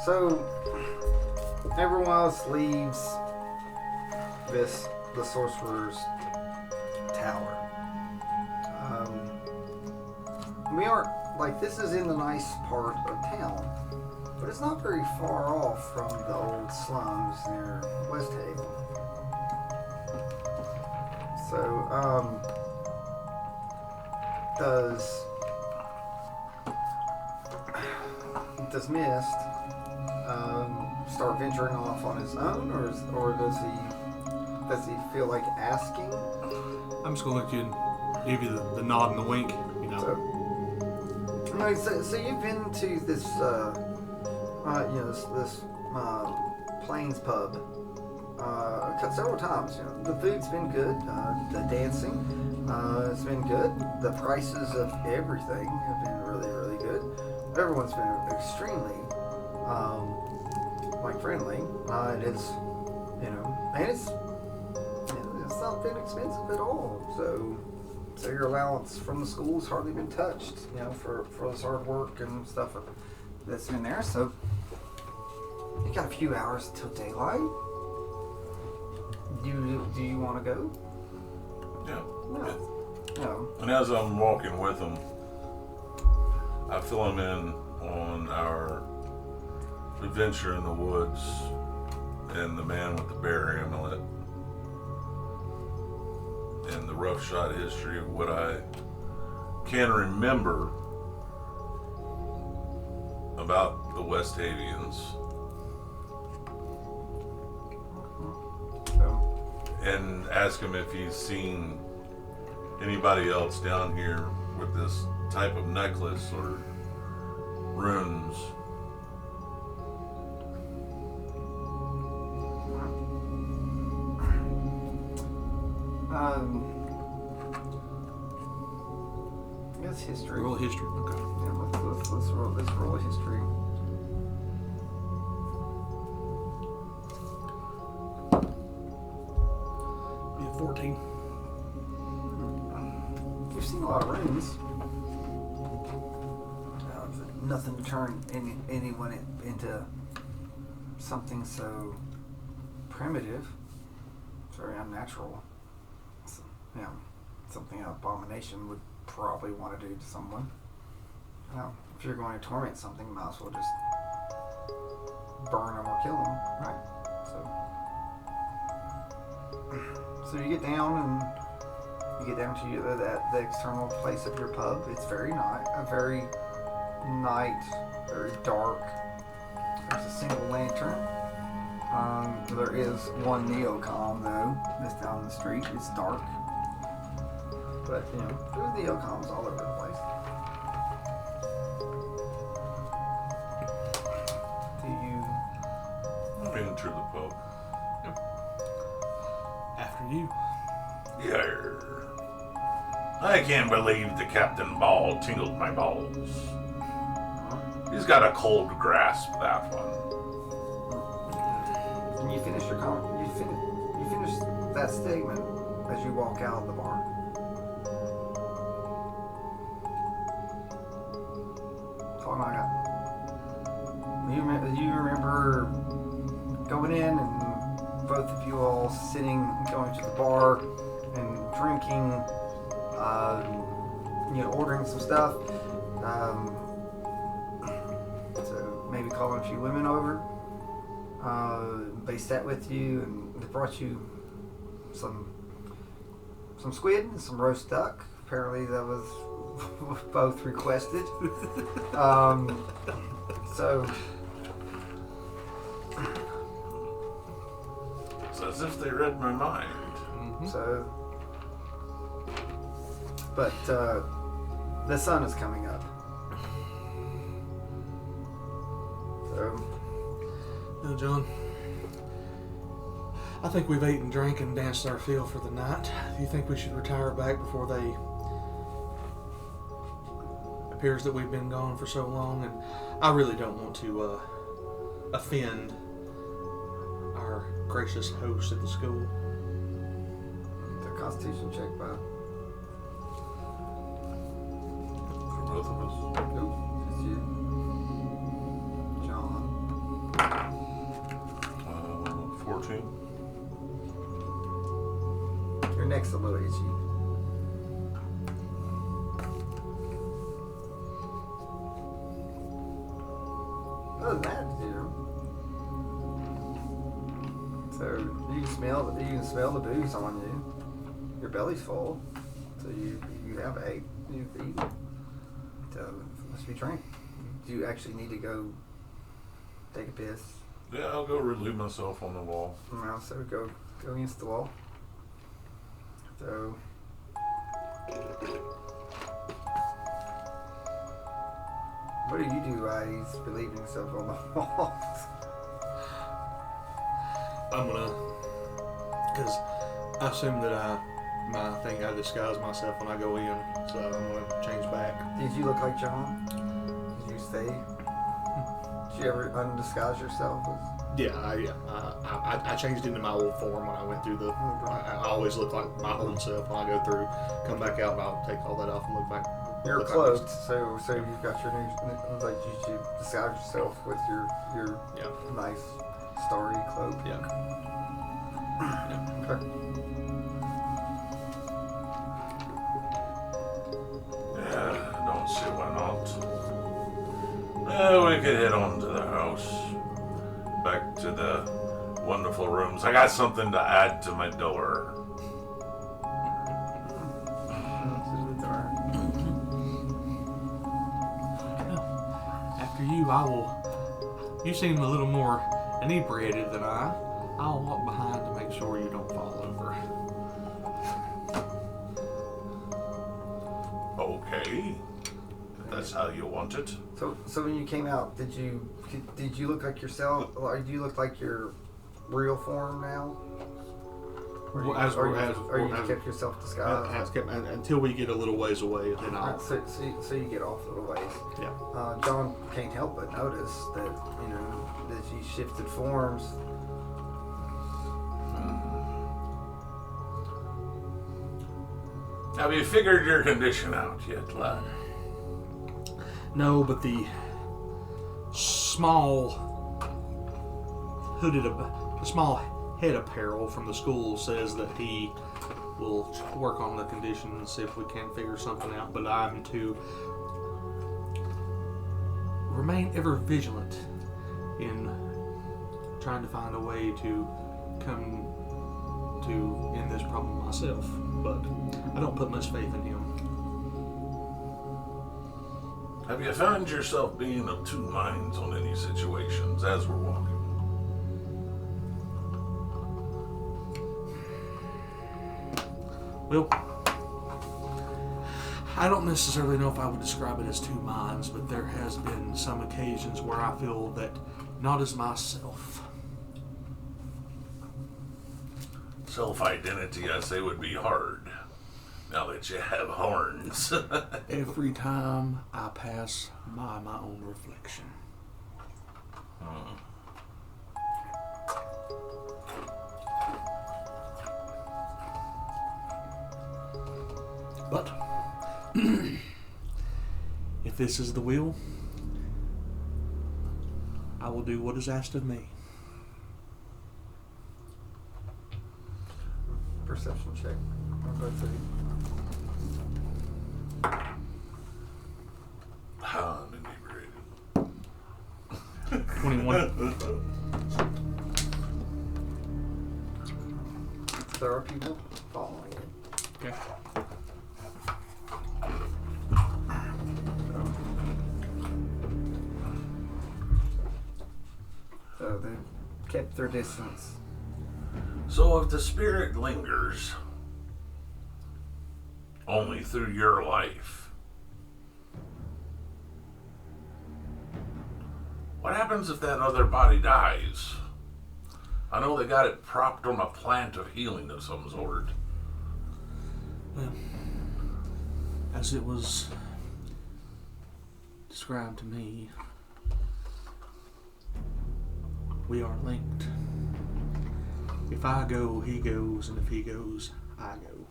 So everyone else leaves the sorcerer's tower. We aren't like this is in the nice part of town, but it's not very far off from the old slums near West Haven. So, does Mist start venturing off on his own, or does he feel like asking? I'm just gonna look you and give you the nod and the wink, you know. So you've been to this this Plains pub several times. You know, the food's been good, the dancing it's been good. The prices of everything have been really, really good. Everyone's been extremely friendly. It is, and it's not been expensive at all. So your allowance from the school's hardly been touched, for this hard work and stuff that's been there. So you got a few hours till daylight. Do you want to go? Yeah. No. And as I'm walking with him, I fill him in on our adventure in the woods and the man with the bear amulet and the roughshod history of what I can remember about the West Havians. And ask him if he's seen anybody else down here with this type of necklace or runes. It's history. Roll history. Okay. Yeah, let's roll history. Be a 14. You've seen a lot of runes. Nothing to turn anyone into something so primitive. It's very unnatural. It's, something an abomination would probably want to do to someone. If you're going to torment something, you might as well just burn them or kill them, right? So you get down to the external place of your pub. It's very very dark. There's a single lantern. There is one neocom though that's down the street. It's dark, but there's neocoms all over the place. Enter the pub. After you. Yeah. I can't believe the Captain Ball tingled my balls. He's got a cold grasp, that one. And you finish you finish that statement as you walk out of the bar. That's all I got. You remember going in and both of you all going to the bar and drinking, ordering some stuff. So maybe calling a few women over. They sat with you and they brought you some squid and some roast duck. Apparently that was both requested. So It's as if they read my mind. Mm-hmm. So, but the sun is coming up. So, No, John. I think we've eaten, drank, and danced our fill for the night. Do you think we should retire back before they... appears that we've been gone for so long, and I really don't want to offend our gracious host at the school. the Constitution check, Bob. For both of us. Nope, it's you. John. 14. Your neck's a little itchy. Other than that, so you can smell the booze on you. Your belly's full, so you have ate, you've eaten. So must be drink. Do you actually need to go take a piss? Yeah, I'll go relieve myself on the wall. No, so go against the wall. So what do you do while he's relieving himself on the walls? I'm gonna, because I assume that I disguise myself when I go in, so I'm gonna change back. Did you look like John? Did you stay? Did you ever undisguise yourself? Yeah, I changed into my old form when I went through the. I always look like my old self when I go through. Come back out and I'll take all that off and look back. You're clothed, so you've got your new, like you disguise yourself with your nice starry cloak. Yeah. Okay. Yeah, I don't see why not. We could head on to the house. Back to the wonderful rooms. I got something to add to my door. After you, I will. You seem a little more inebriated than I'll walk behind to make sure you don't fall over. Okay. If that's how you want it. So when you came out, did you look like yourself, or do you look like your real form now? Or you kept yourself disguised? Until we get a little ways away, then I'll. So you get off a little ways. Yeah. John can't help but notice that that you shifted forms. Have you figured your condition out yet, lad? No, but the small head apparel from the school says that he will work on the condition and see if we can figure something out. But I'm to remain ever vigilant in trying to find a way to come to end this problem myself. But I don't put much faith in him. Have you found yourself being of two minds on any situations as we're walking? Well, I don't necessarily know if I would describe it as two minds, but there has been some occasions where I feel that not as myself. Self-identity, I say, would be hard, now that you have horns. Every time I pass by my own reflection. But if this is the will, I will do what is asked of me. Perception check. I'm inebriated. 21. There are people following it. Okay. So they kept their distance. So if the spirit lingers only through your life, what happens if that other body dies? I know they got it propped on a plant of healing of some sort. Well, as it was described to me, we are linked. If I go, he goes, and if he goes, I go.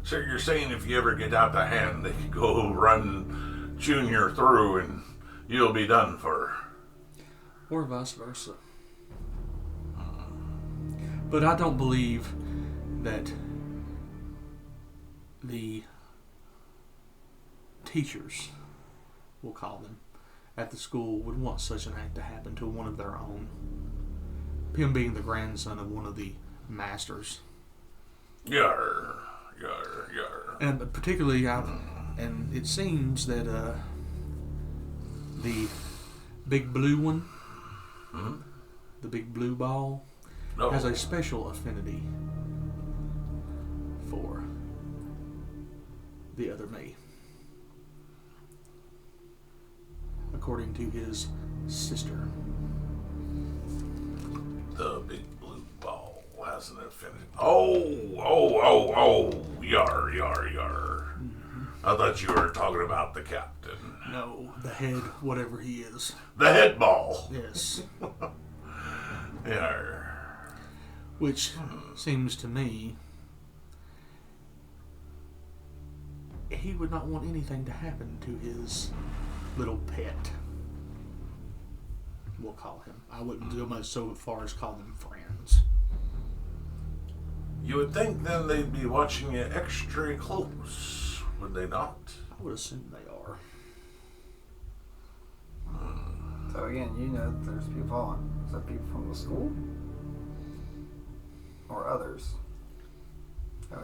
So you're saying if you ever get out the hand, they could go run Junior through and you'll be done for. Or vice versa. But I don't believe that the teachers, we'll call them, at the school would want such an act to happen to one of their own. Him being the grandson of one of the masters. Yar, yar, yar. And particularly, and it seems that the big blue one, the big blue ball, has a special affinity for the other me. According to his sister. The big blue ball has an affinity. Oh, yar, yar, yar. I thought you were talking about the captain. No, the head, whatever he is. The head ball. Yes. Yar. Which seems to me he would not want anything to happen to his little pet. We'll call him. I wouldn't go much so far as call them friends. You would think then they'd be watching you extra close, would they not? I would assume they are. So again, you know that there's people on. Is that people from the school? Or others?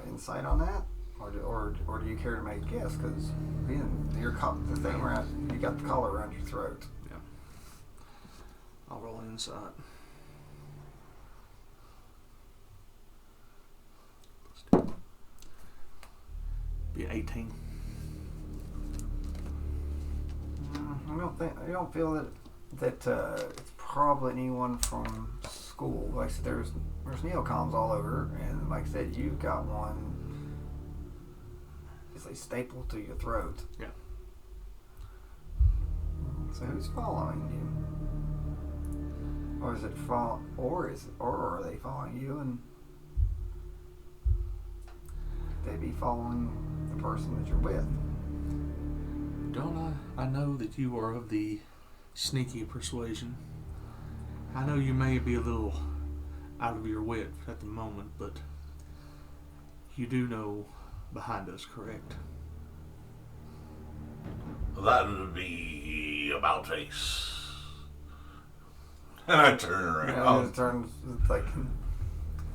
Insight on that? Or do you care to make a guess? Because the thing around, you got the collar around your throat. Yeah. I'll roll an insight. Be an 18. I don't feel that it's probably anyone from school. Like I said, there's neocoms all over, and like I said, you've got one. It's a staple to your throat. Yeah. So who's following you? Or is it or are they following you and they be following the person that you're with? Don't I know that you are of the sneaky persuasion. I know you may be a little out of your wit at the moment, but you do know behind us, correct? That would be about face. And I turn around. It turns like,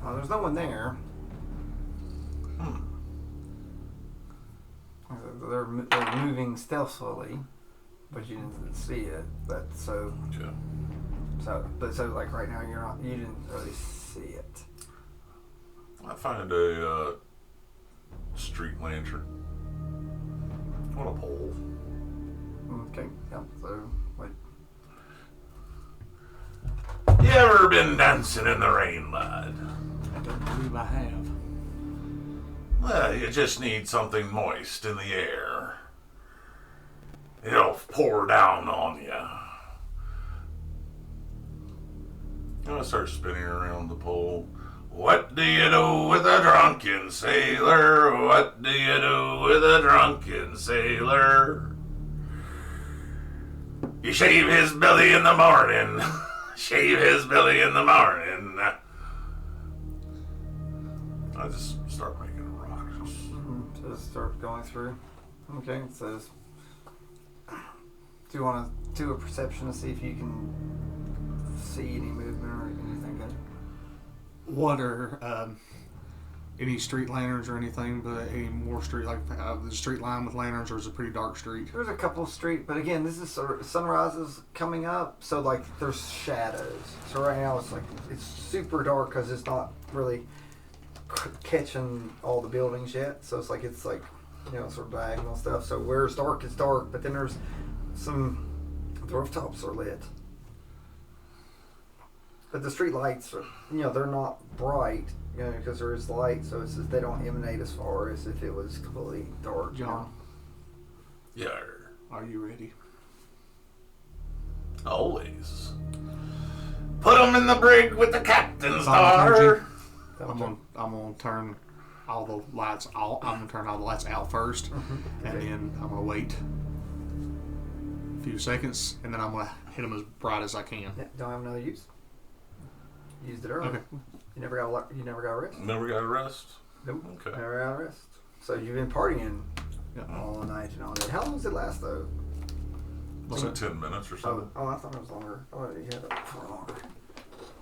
well, there's no one there. They're moving stealthily, but you didn't see it. So like right now you didn't really see it. I find a street lantern on a pole. Okay, yeah. So like, You ever been dancing in the rain, lad? I don't believe I have. Well, you just need something moist in the air. It'll pour down on you. I start spinning around the pole. What do you do with a drunken sailor? What do you do with a drunken sailor? You shave his belly in the morning. Shave his belly in the morning. I just start making a rock. just start going through. Okay, it says, do you want to do a perception to see if you can see any movement or anything good? What are any street lanterns or anything, but any more street, like the street line with lanterns, or is it a pretty dark street? There's a couple of street, but again, this is sunrise is coming up, so like there's shadows. So right now it's super dark because it's not really catching all the buildings yet. So it's like sort of diagonal stuff. So where it's dark, but then there's the rooftops are lit. But the street lights are, they're not bright, because there is light, so it's just, they don't emanate as far as if it was completely dark. John, Yeah. are you ready? Always. Put 'em in the brig with the captain's Volunteer, daughter. I'm gonna turn all the lights out. I'm gonna turn all the lights out first, and then I'm gonna wait few seconds, and then I'm gonna hit them as bright as I can. Yeah, don't have another use. Used it earlier. Okay. You never got a rest. Never got a rest? Nope. Okay. Never got a rest. So you've been partying Yeah. all night and all day. How long does it last though? What's Like that? 10 minutes or Oh, so. I thought it was longer. Oh, you had it for longer.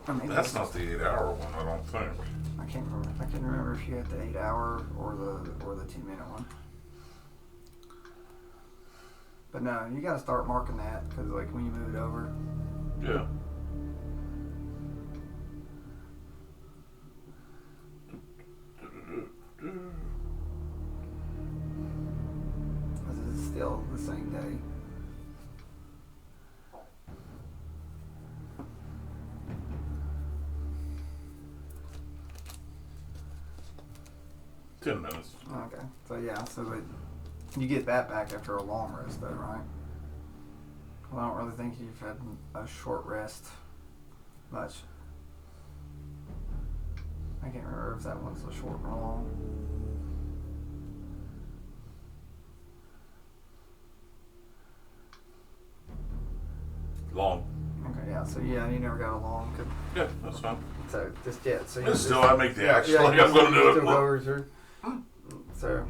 I mean, That's not the 8-hour one, I don't think. I can't remember. I can't remember if you had the 8-hour or the 10-minute one. But no, you got to start marking that because like when you move it over. Yeah. Because it's still the same day. Ten minutes. Okay. So yeah, you get that back after a long rest though, right? Well, I don't really think you've had a short rest much. I can't remember if that one's a short or long. Long. Okay, yeah. So yeah, you never got a long. Yeah, that's fine. So just yet. So But still, I make the action like you I'm going to do still it. go over through. So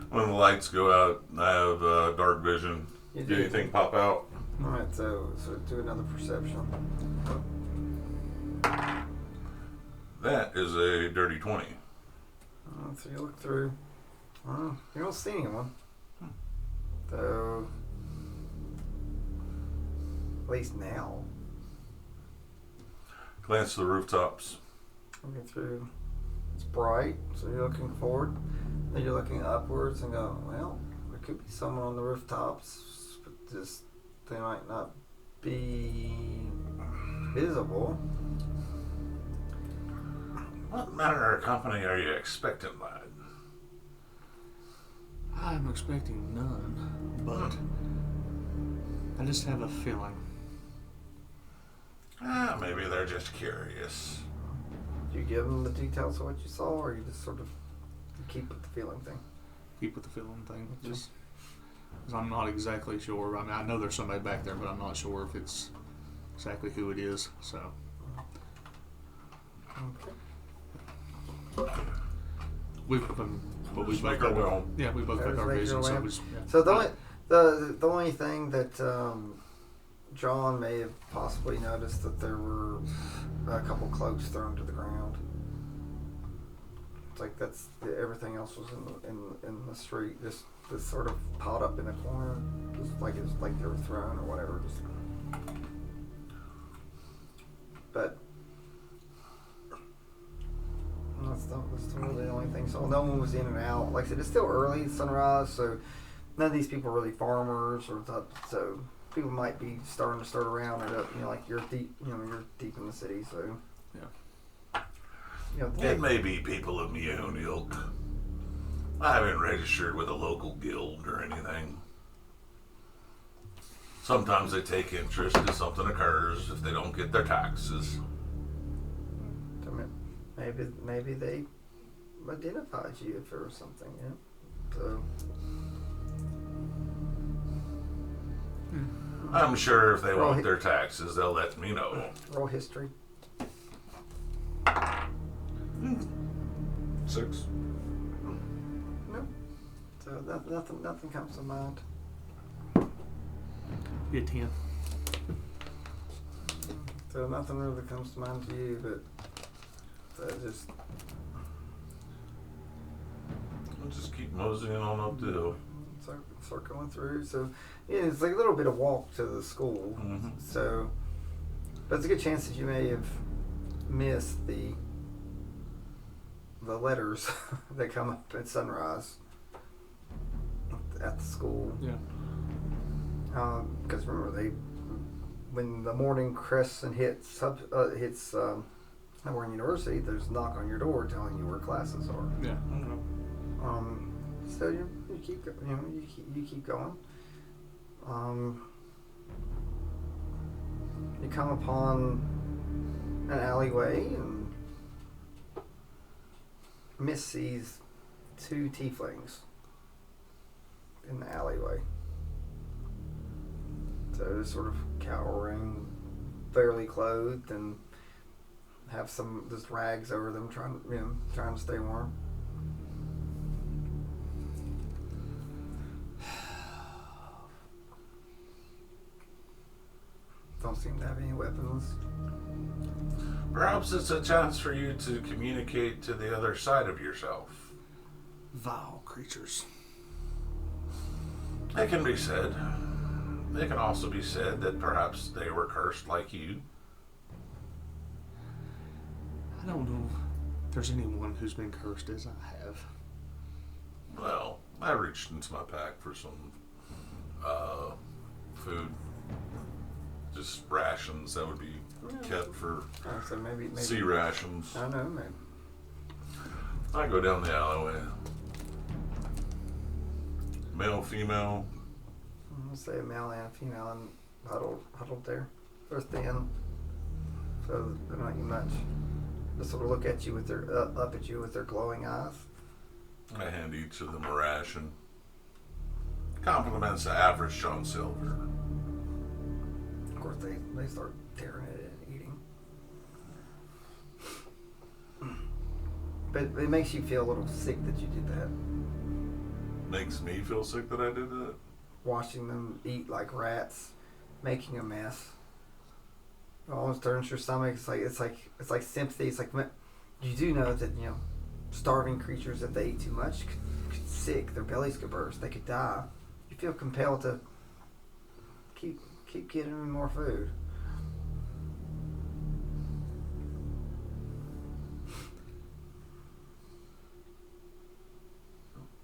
When the lights go out, I have dark vision. you Did anything pop out? All right. So do another perception. That is a dirty 20. So you look through. You don't see anyone. So at least now, Glance to the rooftops. looking through. It's bright, so you're looking forward. Then you're looking upwards and go, well, there could be someone on the rooftops, but just they might not be visible. What manner of company are you expecting, lad? I'm expecting none, but I just have a feeling. Maybe they're just curious. Do you give them the details of what you saw, or you just sort of keep with the feeling thing? Keep with the feeling thing. Just because I'm not exactly sure. I mean, I know there's somebody back there, but I'm not sure if it's exactly who it is. So. Okay. We both Just got make our way home. yeah, we both got Just our make vision. your So, way. we just, yeah. So the only thing that John may have possibly noticed that there were a couple cloaks thrown to the ground. It's like everything else was in the street, just sort of piled up in a corner, just like it was like they were thrown or whatever. But that's really the only thing. So no one was in and out. Like I said, it's still early, sunrise, so none of these people are really farmers or so people might be starting to stir around it. Like you're deep in the city, so Yeah. It may be people of my own ilk. I haven't registered with a local guild or anything. Sometimes they take interest if something occurs if they don't get their taxes. maybe they identified you if there was something, yeah. So I'm sure if they Roll want hi- their taxes, they'll let me know. roll history. 6. No. So nothing comes to mind. Be a 10. So nothing really comes to mind to you, but just I'll just keep moseying on up the hill. start going through. So yeah, it's like a little bit of walk to the school. Mm-hmm. So, but it's a good chance that you may have missed the letters that come up at sunrise at the school. Yeah. Because remember, when the morning crests and hits Warren University, there's a knock on your door telling you where classes are. Yeah. So you keep you keep going. You come upon an alleyway, and Miss sees two tieflings in the alleyway. So sort of cowering, fairly clothed, and have some just rags over them, trying to stay warm. Don't seem to have any weapons. Perhaps it's a chance for you to communicate to the other side of yourself. Vile creatures. It can be said. It can also be said that perhaps they were cursed like you. I don't know if there's anyone who's been cursed as I have. Well, I reached into my pack for some food. Just rations that would be kept for So maybe sea rations. I don't know, maybe. I go down the alleyway. Male, female. Let's say a male and a female and huddled there. First in. So they're not you much. Just sort of look at you with their up at you with their glowing eyes. I hand each of them a ration. Compliments the average John Silver. Of course, they start tearing it and eating. But it makes you feel a little sick that you did that. Makes me feel sick that I did that. Watching them eat like rats, making a mess. It almost turns your stomach. It's like sympathy. It's like you do know that starving creatures, if they eat too much, could sick. Their bellies could burst. They could die. You feel compelled to keep getting them more food.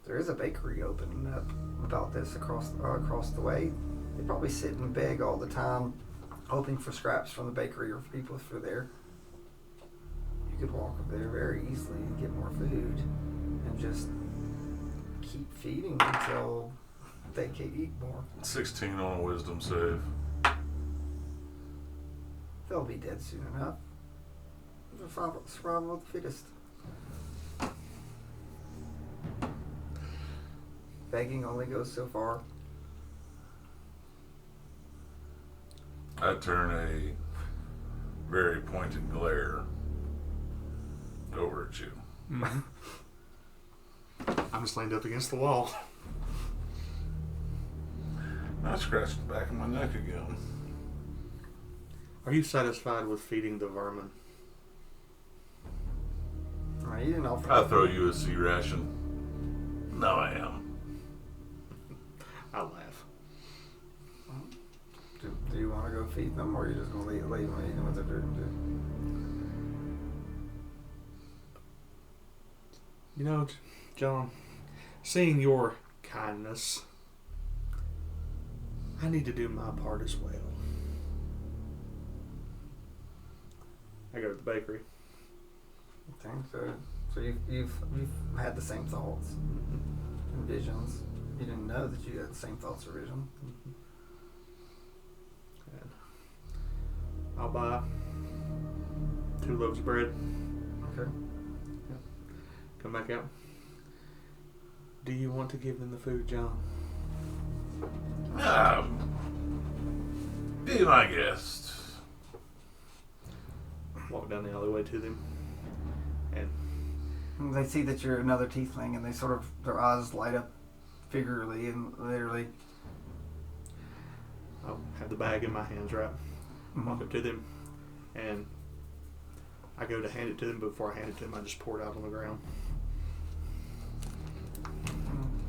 There is a bakery opening up about this across the way. They probably sit and beg all the time, hoping for scraps from the bakery or people if they're there. You could walk up there very easily and get more food, and just keep feeding until they can eat more. 16 on a wisdom save. They'll be dead soon enough. Survival of the fittest. Begging only goes so far. I turn a very pointed glare over at you. Mm-hmm. I'm just leaned up against the wall. I scratched the back of my neck again. Are you satisfied with feeding the vermin? You didn't offer. I throw you a sea ration. No, I am. I laugh. Do you want to go feed them, or are you just going to leave them eating what they're doing? You know, John, seeing your kindness, I need to do my part as well. I go to the bakery. Okay, so you've had the same thoughts and visions. You didn't know that you had the same thoughts or vision. Mm-hmm. And I'll buy 2 loaves of bread. Okay. Come back out. Do you want to give them the food, John? Be my guest. Walk down the alleyway to them. And They see that you're another tiefling, and they sort of, their eyes light up figuratively and literally. I'll have the bag in my hands, right? Walk up to them, and I go to hand it to them, but before I hand it to them, I just pour it out on the ground.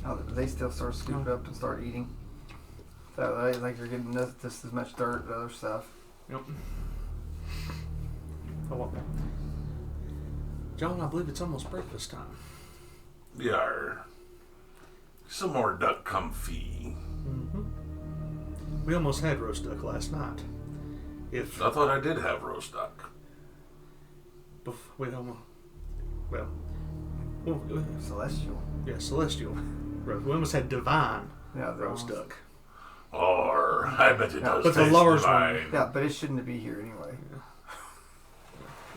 Oh, they still start scooping up and start eating. So like you're getting just as much dirt and other stuff. Yep. I walk back. John, I believe it's almost breakfast time. Yar. Some more duck comfy. Mm-hmm. We almost had roast duck last night. I thought I did have roast duck. We almost. Well, Celestial. yeah, celestial roast. We almost had divine roast duck. Or I bet it does. But the taste large divine. one. Yeah, but it shouldn't be here anyway.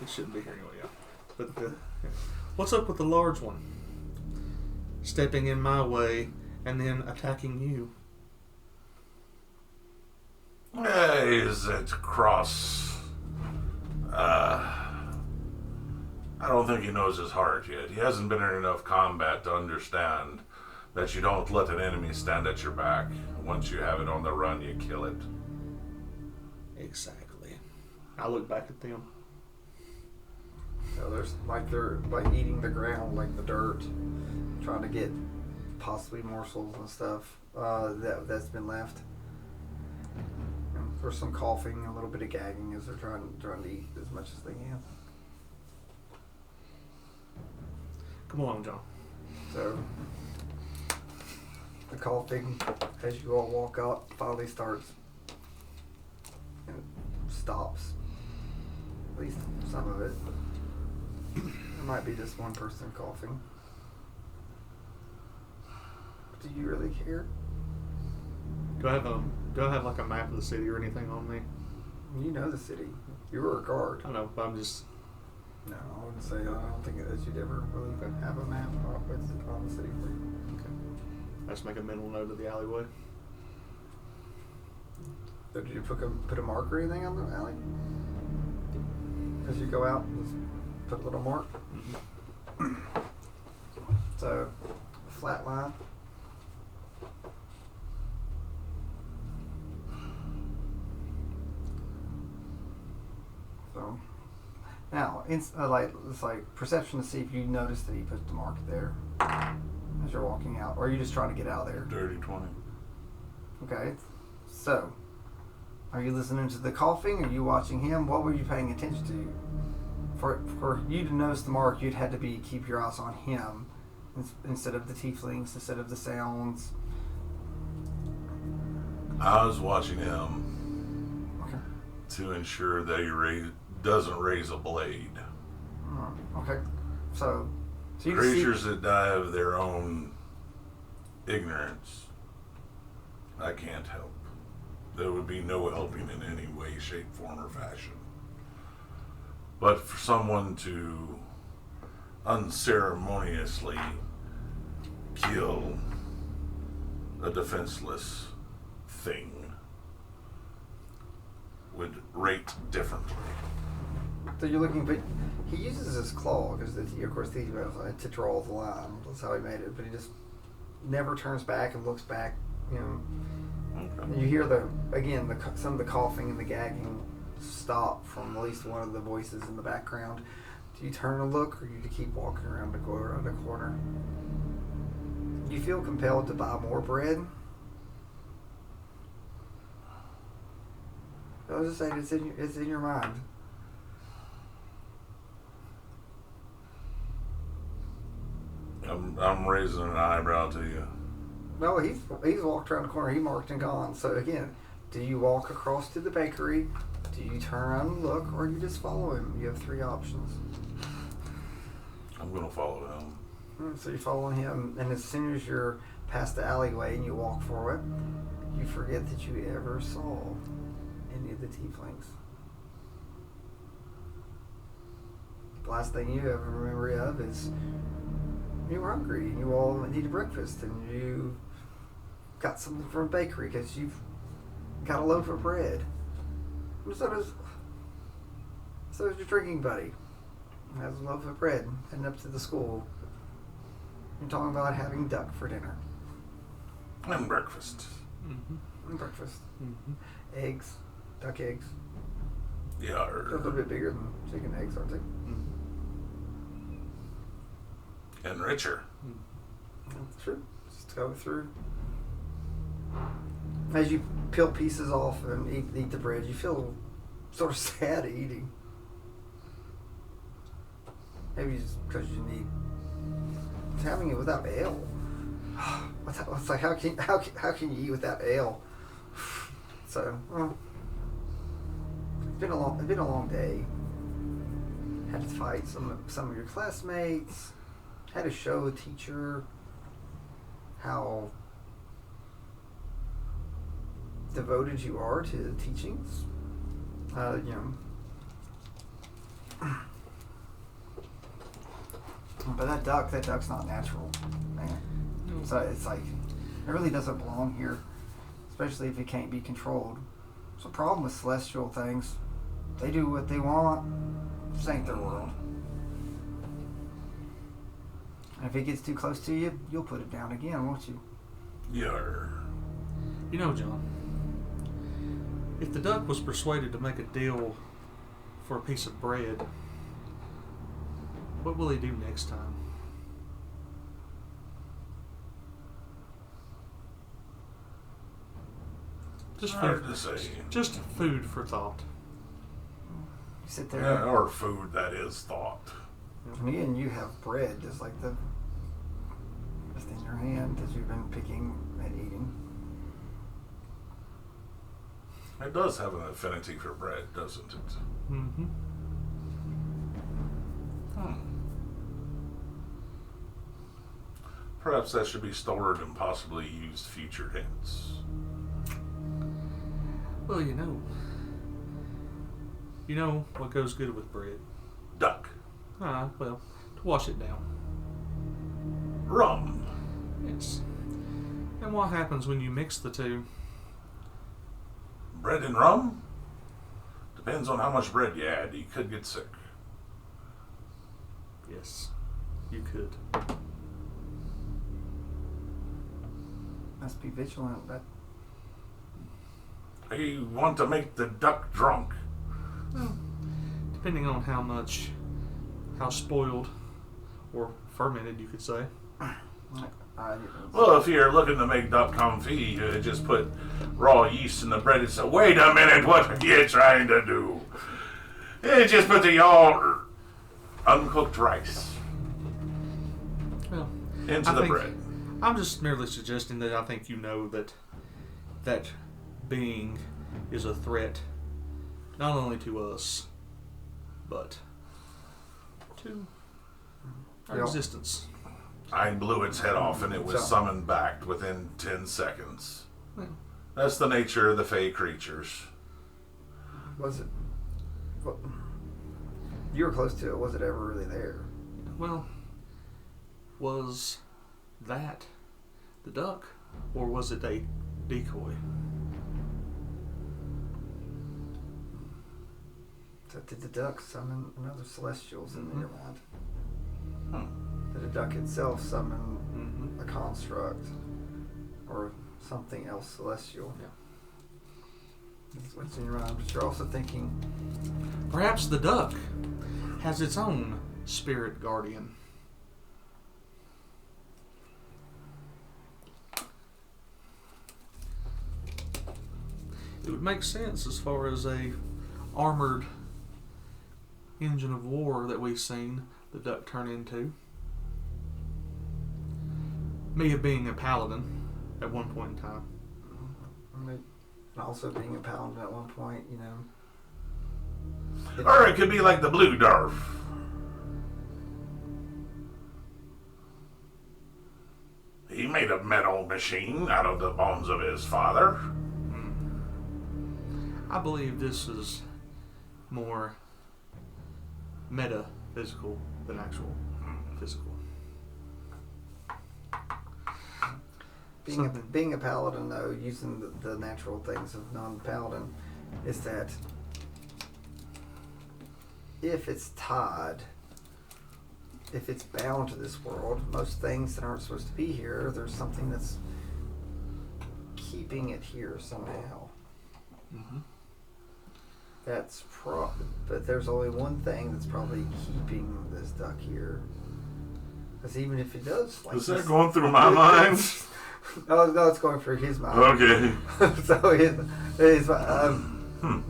It shouldn't be here anyway, yeah. But what's up with the large one? Stepping in my way and then attacking you. Is it cross? I don't think he knows his heart yet. He hasn't been in enough combat to understand that you don't let an enemy stand at your back. Once you have it on the run, you kill it. Exactly. I look back at them. So they're like eating the ground, like the dirt, trying to get possibly morsels and stuff that's been left. And there's some coughing, a little bit of gagging as they're trying to eat as much as they can. Come along, John. So the coughing, as you all walk up, finally starts and stops. At least some of it. There might be just one person coughing. Do you really care? Do I have like a map of the city or anything on me? You know the city. You were a guard. I know, but I'm just. No, I wouldn't say. I don't think that you'd ever really have a map on the city for you. Okay. I just make a mental note of the alleyway. So did you put a mark or anything on the alley? As you go out, just put a little mark. Mm-hmm. So, a flat line. So, now it's like perception to see if you notice that he put the mark there as you're walking out, or are you just trying to get out of there? Dirty 20. Okay, so are you listening to the coughing? Are you watching him? What were you paying attention to? For you to notice the mark, you'd had to keep your eyes on him instead of the tieflings, instead of the sounds. I was watching him to ensure that he doesn't raise a blade. Okay, so you creatures that die of their own ignorance, I can't help. There would be no helping in any way, shape, form, or fashion. But for someone to unceremoniously kill a defenseless thing would rate differently. So you're looking, but he uses his claw because, of course, to draw the line. That's how he made it. But he just never turns back and looks back. You know, and you hear some of the coughing and the gagging stop from at least one of the voices in the background. Do you turn and look, or do you keep walking around the corner? Do you feel compelled to buy more bread? I was just saying, it's in your mind. I'm raising an eyebrow to you. No, he's walked around the corner. He marked and gone. So again, do you walk across to the bakery? Do you turn around and look, or do you just follow him? You have three options. I'm gonna follow him. So you're following him, and as soon as you're past the alleyway and you walk forward, you forget that you ever saw any of the tieflings. The last thing you have a memory of is you were hungry and you all needed breakfast and you got something from a bakery because you've got a loaf of bread. And so does your drinking buddy. Has a loaf of bread heading up to the school. You're talking about having duck for dinner. And breakfast. Mm-hmm. And breakfast. Mm-hmm. Eggs. Duck eggs. Yeah. They're a little bit bigger than chicken eggs, aren't they? Mm-hmm. And richer. That's true. Just go through. As you peel pieces off and eat the bread, you feel sort of sad eating. Maybe just because you need having it without ale. It's like how can you eat without ale? So it's been a long day. Had to fight some of your classmates. Had to show a teacher how devoted you are to the teachings. But that duck's not natural, man. So it's like It really doesn't belong here, especially if it can't be controlled. It's a problem with celestial things. They do what they want. This ain't their world. And if it gets too close to you, you'll put it down again, won't you? Yarr. You know, John, if the duck was persuaded to make a deal for a piece of bread, what will he do next time? Just Hard food, to say. just food for thought. You sit there. Yeah, or food that is thought. Me and you have bread just like just in your hand that you've been picking and eating. It does have an affinity for bread, doesn't it? Mm-hmm. Perhaps that should be stored and possibly used future tense. Well, you know what goes good with bread? Duck. Well, to wash it down. Rum. Yes. And what happens when you mix the two? Bread and rum? Depends on how much bread you add. You could get sick. Yes, you could. Must be vigilant, but You want to make the duck drunk. Well, depending on how spoiled or fermented you could say. Well, if you're looking to make duck confit, you just put raw yeast in the bread and say, wait a minute, what are you trying to do? You just put the all uncooked rice Well, into the bread. I'm just merely suggesting that I think you know that being is a threat not only to us, but to our existence. I blew its head off and it was So- summoned back within 10 seconds. Well, That's the nature of the fey creatures. was it? Well, you were close to it. Was it ever really there? well, was that the duck, or was it a decoy? So did the duck summon another celestials in your mind? Hmm. Did the duck itself summon Mm-hmm. a construct or something else celestial? Yeah. That's what's in your mind. But you're also thinking, Perhaps the duck has its own spirit guardian. It would make sense as far as a armored engine of war that we've seen the duck turn into. Me being a paladin at one point in time. and also being a paladin at one point, you know. Or it could be like the blue dwarf. He made a metal machine out of the bones of his father. I believe this is more metaphysical than actual physical. Being a paladin, though, using the natural things of non-paladin, is that if it's tied, if it's bound to this world, most things that aren't supposed to be here, there's something that's keeping it here somehow. Mm-hmm. But there's only one thing that's probably keeping this duck here. Because even if it does, like Is that going through my mind? No, it's going through his mind. Okay.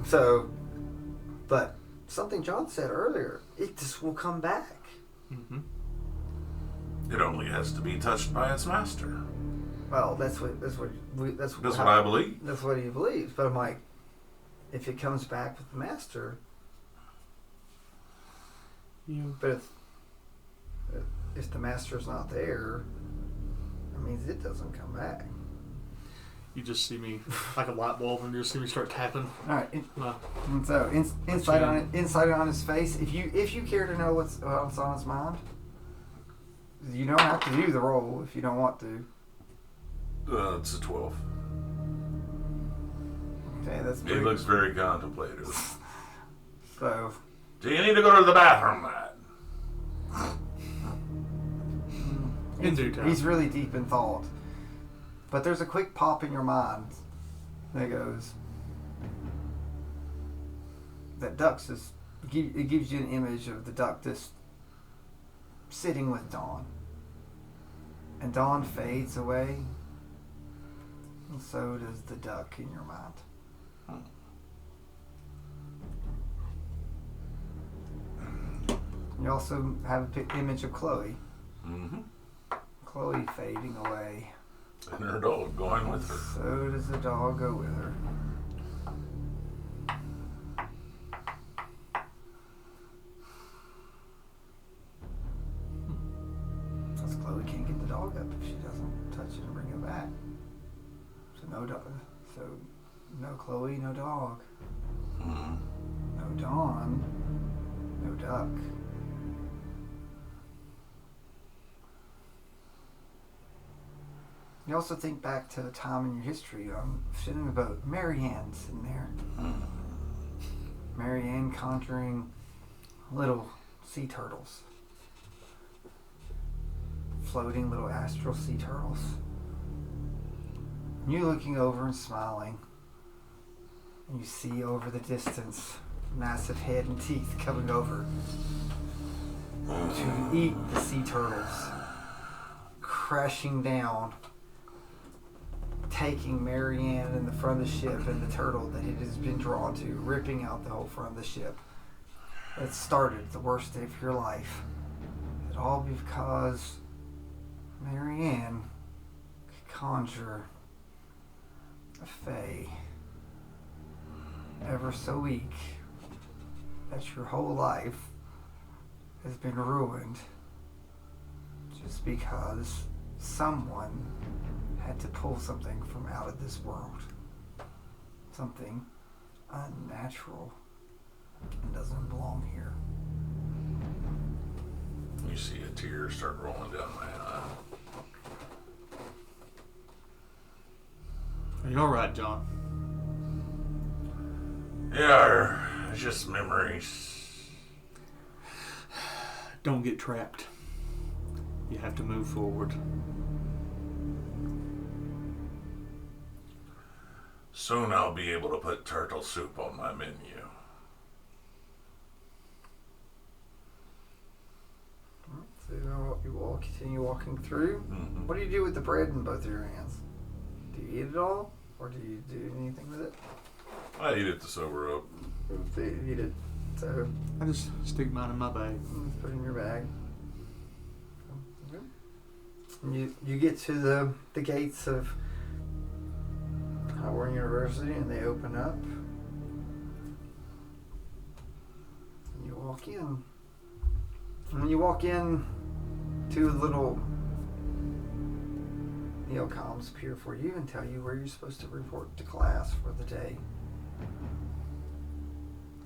So but something John said earlier, it just will come back. Mm-hmm. It only has to be touched by its master. Well, that's what I believe. That's what he believes. But I'm like, if it comes back with the master, but if the master's not there, that means it doesn't come back. You just see me like a light bulb, and you just see me start tapping. All right. Uh, And so insight on his face. If you care to know what's on his mind, you don't have to do the roll if you don't want to. It's a 12. Okay, that's He pretty. looks very contemplative. So, Do you need to go to the bathroom, Matt? In due time. he's really deep in thought. But there's a quick pop in your mind that goes, that duck's just, it gives you an image of the duck just sitting with Dawn. And Dawn fades away, and so does the duck in your mind. You also have an image of Chloe. Mm-hmm. Chloe fading away. And her dog going with her. So does the dog go with her. Because Chloe can't get the dog up if she doesn't touch it and bring it back. So no dog. So no Chloe, no dog. Mm-hmm. No Dawn, no duck. You also think back to a time in your history, sitting in the boat, Marianne's in there. Marianne conjuring little sea turtles. Floating little astral sea turtles. And you looking over and smiling. And you see over the distance, massive head and teeth coming over to eat the sea turtles. Crashing down, taking Marianne in the front of the ship and the turtle that it has been drawn to, ripping out the whole front of the ship. It started the worst day of your life. It all because Marianne could conjure a fae ever so weak that your whole life has been ruined just because someone had to pull something from out of this world. Something unnatural and doesn't belong here. You see a tear start rolling down my eye. Are you alright, John? Yeah, it's just memories. Don't get trapped. You have to move forward. Soon I'll be able to put turtle soup on my menu. So you continue walking through. Mm-hmm. What do you do with the bread in both of your hands? Do you eat it all? Or do you do anything with it? I eat it to sober up. So you eat it. So I just stick mine in my bag. just put it in your bag. Okay. And you get to the gates of Howard University and they open up. And you walk in. And when you walk in, two little neocomms appear for you and tell you where you're supposed to report to class for the day.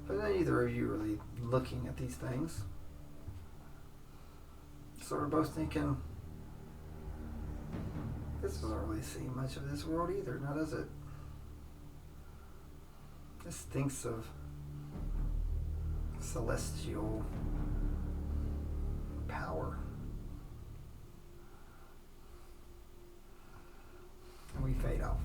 But neither of you really looking at these things. So we're both thinking, this doesn't really see much of this world either, now does it? This thinks of celestial power. And we fade off.